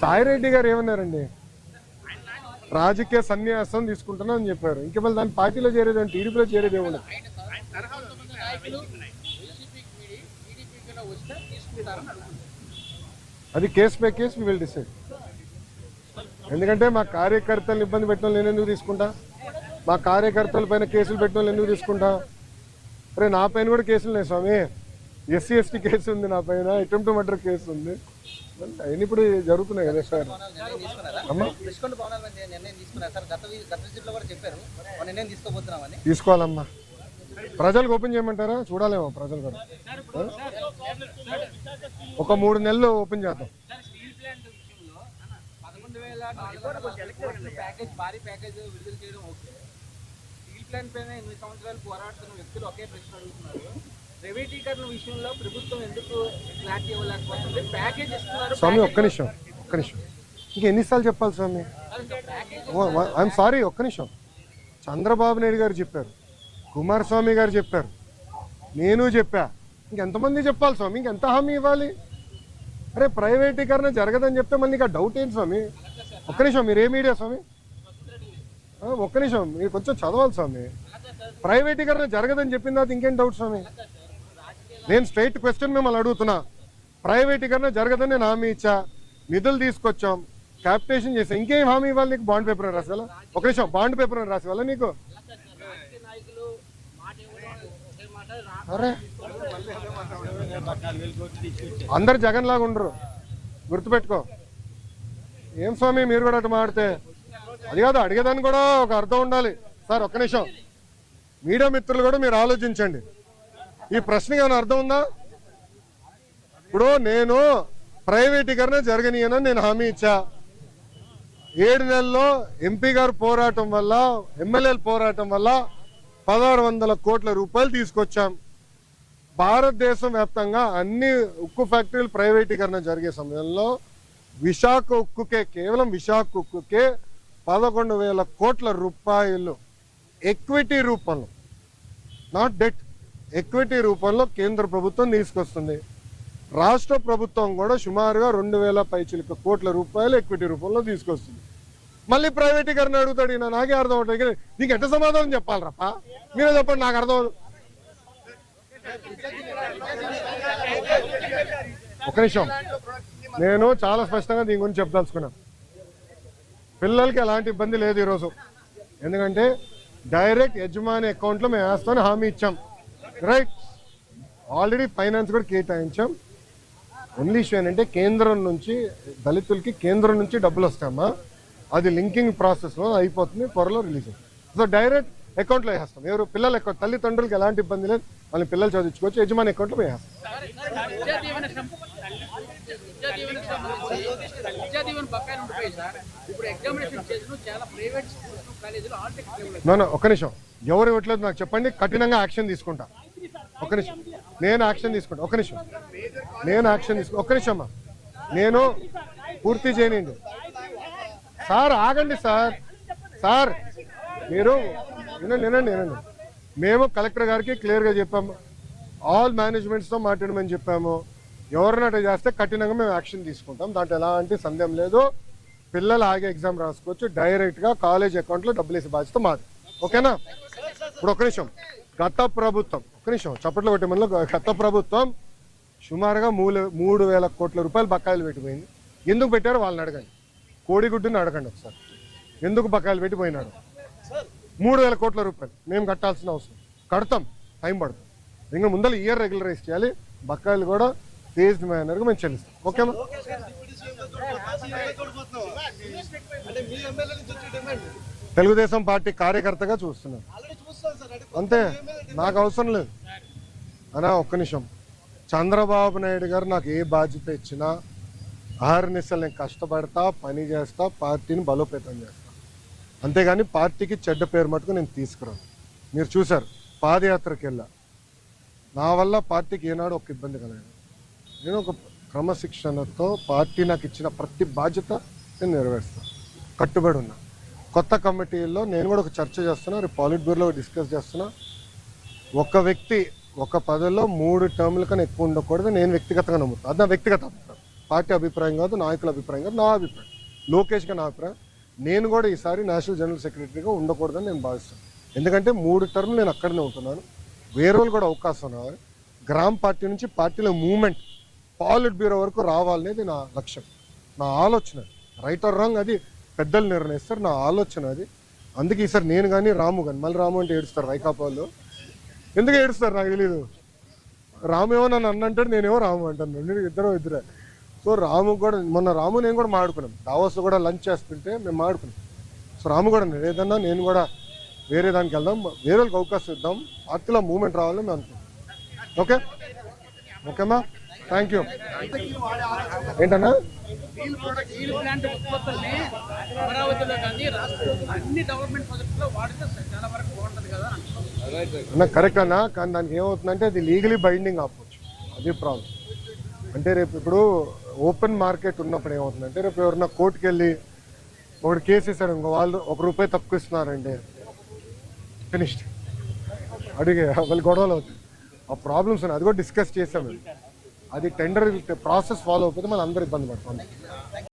సాయిరెడ్డి గారు ఏమన్నారండి? రాజకీయ సన్యాసం తీసుకుంటున్నా అని చెప్పారు. ఇంక మళ్ళీ దాని పార్టీలో చేరేది అంటే టీడీపీలో చేరేది ఏమన్నా? అది case by case will decide. ఎందుకంటే మా కార్యకర్తలను ఇబ్బంది పెట్టడం నేను ఎందుకు తీసుకుంటా? మా కార్యకర్తల పైన కేసులు పెట్టడం ఎందుకు తీసుకుంటా? అరే నా పైన కూడా కేసులు ఉన్నాయి స్వామి. ఎస్సీ ఎస్టీ కేసు ఉంది నా పైన, అటెంప్ట్ మర్డర్ కేసు ఉంది. అవన్నీ ఇప్పుడు జరుగుతున్నాయి కదా సార్. తీసుకోవాలమ్మా. ప్రజలకు ఓపెన్ చేయమంటారా? చూడాలేమో ప్రజలు కూడా. ఒక 3 నెలలు ఓపెన్ చేద్దాం. ప్రైవేటీకరణ విషయంలో ప్రభుత్వం ఎందుకు క్లారిటీ ఇవ్వలేకపోతుంది? ప్యాకేజ్ ఇస్తున్నారు. స్వామి ఒక్క నిమిషం. ఇంకా ఎన్నిసార్లు చెప్పాలి స్వామి? ఐఎమ్ సారీ, ఒక్క నిమిషం. చంద్రబాబు నాయుడు గారు చెప్పారు, కుమారస్వామి గారు చెప్పారు, నేను చెప్పా. ఇంకెంతమంది చెప్పాలి స్వామి? ఇంకెంత హామీ ఇవ్వాలి? అరే ప్రైవేటీకరణ జరగదని చెప్తే మళ్ళీ ఇంకా డౌట్ ఏంటి స్వామి? ఒక్క నిమిషం. మీరు ఏ మీడియా స్వామి? ఒక్క నిమిషం, మీరు కొంచెం చదవాలి స్వామి. ప్రైవేటీకరణ జరగదని చెప్పిన తర్వాత ఇంకేం డౌట్ స్వామి? నేను స్ట్రైట్ క్వశ్చన్ మిమ్మల్ని అడుగుతున్నా. ప్రైవేటీకరణ జరగదని నేను హామీ ఇచ్చా, నిధులు తీసుకొచ్చాం, క్యాపిటేషన్ చేసాం. ఇంకేం హామీ ఇవ్వాలి నీకు? బాండ్ పేపర్ రాసేవాళ్ళ? ఒక నిమిషం, బాండ్ పేపర్ రాసేవాళ్ళ నీకు? అరే అందరు జగన్ లాగా ఉండరు, గుర్తుపెట్టుకో. ఏం స్వామి మీరు కూడా అటు మాడితే? అది కాదు, అడిగేదాన్ని కూడా ఒక అర్థం ఉండాలి సార్. ఒక్క నిమిషం. మీడియా మిత్రులు కూడా మీరు ఆలోచించండి. ఈ ప్రశ్నకి ఏమైనా అర్థం ఉందా? ఇప్పుడు నేను ప్రైవేటీకరణ జరగనీయనని నేను హామీ ఇచ్చా. 7 నెలల్లో ఎంపీ గారు పోరాటం వల్ల, ఎమ్మెల్యేల పోరాటం వల్ల 1600 కోట్ల రూపాయలు తీసుకొచ్చాం. భారతదేశం వ్యాప్తంగా అన్ని ఉక్కు ఫ్యాక్టరీలు ప్రైవేటీకరణ జరిగే సమయంలో విశాఖ ఉక్కుకే, కేవలం విశాఖ ఉక్కుకే 11,000 కోట్ల రూపాయలు ఎక్విటీ రూపంలో, నాట్ డెట్, ఎక్విటీ రూపంలో కేంద్ర ప్రభుత్వం తీసుకొస్తుంది. రాష్ట్ర ప్రభుత్వం కూడా సుమారుగా 2,000 పైచిలుక కోట్ల రూపాయలు ఎక్విటీ రూపంలో తీసుకొస్తుంది. మళ్ళీ ప్రైవేటీకరణ అడుగుతాడు. నాకే అర్థం అవుతుంది. నీకు ఎట్ట సమాధానం చెప్పాలి రప్ప? మీరే చెప్పండి, నాకు అర్థం. ఒక నిమిషం, నేను చాలా స్పష్టంగా దీని గురించి చెప్పదలుచుకున్నాను. పిల్లలకి ఎలాంటి ఇబ్బంది లేదు ఈరోజు. ఎందుకంటే డైరెక్ట్ యజమాని అకౌంట్లో మేము వేస్తామని హామీ ఇచ్చాం. రైట్, ఆల్రెడీ ఫైనాన్స్ కూడా కేటాయించాం. ఓన్లీ ఇష్యూ ఏంటంటే కేంద్రం నుంచి దళితులకి కేంద్రం నుంచి డబ్బులు వస్తామా, అది లింకింగ్ ప్రాసెస్లో అయిపోతుంది, త్వరలో రిలీజ్ అవుతుంది. సో డైరెక్ట్ అకౌంట్లో వేస్తాం. ఎవరు పిల్లల అకౌంట్, తల్లిదండ్రులకి ఎలాంటి ఇబ్బంది లేదు, వాళ్ళని పిల్లలు చదివించుకోవచ్చు, యజమాని అకౌంట్లో వేస్తాం. ఒక్క నిమిషం. ఎవరు ఇవ్వట్లేదు నాకు చెప్పండి, కఠినంగా యాక్షన్ తీసుకుంటా. ఒక్క నిమిషం, నేను యాక్షన్ తీసుకుంటా. ఒక్క నిమిషం, నేను యాక్షన్ తీసుకుంటా. ఒక్క నిమిషం అమ్మా, నేను పూర్తి చేయనండి సార్. ఆగండి సార్. సార్ మీరు వినండి. మేము కలెక్టర్ గారికి క్లియర్గా చెప్పాము, ఆల్ మేనేజ్మెంట్స్తో మాట్లాడమని చెప్పాము. ఎవరినట చేస్తే కఠినంగా మేము యాక్షన్ తీసుకుంటాం, దాంట్లో ఎలాంటి సందేహం లేదు. పిల్లలు ఆగే ఎగ్జామ్ రాసుకోవచ్చు, డైరెక్ట్గా కాలేజ్ అకౌంట్లో డబ్బులు వేసే బాధ్యత మాది. ఓకేనా? ఇప్పుడు ఒక నిమిషం. గత ప్రభుత్వం, ఒక్క నిమిషం చప్పట్లో కొట్టే మనలో, గత ప్రభుత్వం సుమారుగా 3,000 కోట్ల రూపాయలు బకాయిలు పెట్టిపోయింది. ఎందుకు పెట్టారో వాళ్ళని అడగండి, కోడిగుడ్డుని అడగండి ఒకసారి. ఎందుకు బకాయిలు పెట్టిపోయినాడు? 3,000 కోట్ల రూపాయలు మేము కట్టాల్సిన అవసరం, కడతాం, టైం పడుతుంది. ఇంకా ముందర ఇయర్ రెగ్యులరైజ్ చేయాలి, బకాయిలు కూడా ఫేజ్డ్ మేనర్గా మేము చెల్లిస్తాం. ఓకేనా? తెలుగుదేశం పార్టీ కార్యకర్తగా చూస్తున్నాను అంతే, నాకు అవసరం లేదు అనా. ఒక్క నిమిషం. చంద్రబాబు నాయుడు గారు నాకు ఏ బాధ్యత ఇచ్చినా అహర్నిశలు నేను కష్టపడతా, పని చేస్తా, పార్టీని బలోపేతం చేస్తా. అంతేగాని పార్టీకి చెడ్డ పేరు మటుకు నేను తీసుకురాను. మీరు చూశారు, పాదయాత్రకి వెళ్ళా, నా వల్ల పార్టీకి ఏనాడు ఒక ఇబ్బంది కలగదు. నేను ఒక క్రమశిక్షణతో పార్టీ నాకు ఇచ్చిన ప్రతి బాధ్యత నేను నెరవేరుస్తాను, కట్టుబడి ఉన్నా. కొత్త కమిటీల్లో నేను కూడా ఒక చర్చ చేస్తున్నా, రేపు పాలిట్ బ్యూరోలో డిస్కస్ చేస్తున్నా. ఒక వ్యక్తి ఒక పదవిలో 3 టర్ముల కన్నా ఎక్కువ ఉండకూడదు నేను వ్యక్తిగతంగా నమ్ముతాను. అది నా వ్యక్తిగత అభిప్రాయం. పార్టీ అభిప్రాయం కాదు, నాయకుల అభిప్రాయం కాదు, నా అభిప్రాయం, లోకేష్గా నా అభిప్రాయం. నేను కూడా ఈసారి నేషనల్ జనరల్ సెక్రటరీగా ఉండకూడదని నేను భావిస్తాను. ఎందుకంటే 3 టర్మ్లు నేను అక్కడనే ఉంటున్నాను. వేరే వాళ్ళు కూడా అవకాశం రావాలి. గ్రామ పార్టీ నుంచి పార్టీలో మూవ్మెంట్ పాలిట్ బ్యూరో వరకు రావాలనేది నా లక్ష్యం, నా ఆలోచన. రైట్ ఆర్ రాంగ్ అది పెద్దలు నిర్ణయిస్తారు, నా ఆలోచన అది. అందుకే ఈసారి నేను కానీ రాము కానీ, మళ్ళీ రాము అంటే ఏడుస్తారు వైకాపా వాళ్ళు. ఎందుకు ఏడుస్తారు నాకు తెలీదు. రాము ఏమో నన్ను అన్నంటాడు, నేనేమో రాము అంటాను, ఇద్దరే. సో రాము కూడా మొన్న రాము నేను కూడా మాడుకున్నాం, దావోస్లో కూడా లంచ్ చేస్తుంటే మేము మాడుకున్నాం. సో రాము కూడా ఏదన్నా నేను కూడా వేరే దానికి వెళ్దాం, వేరే వాళ్ళకి అవకాశం ఇద్దాం, పార్టీలో మూవ్మెంట్ రావాలని మేము అనుకుంటాం. ఓకే ఓకేమ్మా, థ్యాంక్ యూ. ఏంటన్నా స్టీల్ ప్లాంట్ ఉత్పత్తుల్ని అమరావతిలో కానీ రాష్ట్రంలో అన్ని డెవలప్మెంట్ ప్రాజెక్టులో వాడితే చాలా వరకు బాగుంటుంది కదా అన్న. కరెక్ట్ అన్న, కానీ దానికి ఏమవుతుందంటే అది లీగలీ బైండింగ్ ఆపవచ్చు, అది ప్రాబ్లం. అంటే రేపు ఇప్పుడు ఓపెన్ మార్కెట్ ఉన్నప్పుడు ఏమవుతుందంటే రేపు ఎవరన్నా కోర్టుకు వెళ్ళి ఒకటి కేసు వేసారు, ఇంకో వాళ్ళు ₹1 తక్కువ ఇస్తున్నారంటే ఫినిష్డ్, అడిగే వాళ్ళు గొడవలు అవుతాయి. ఆ ప్రాబ్లమ్స్ ఉన్నాయి, అది కూడా డిస్కస్ చేసాం మేము. అది టెండర్ ప్రాసెస్ ఫాలో అయిపోతే మనం అందరూ ఇబ్బంది పడతాం.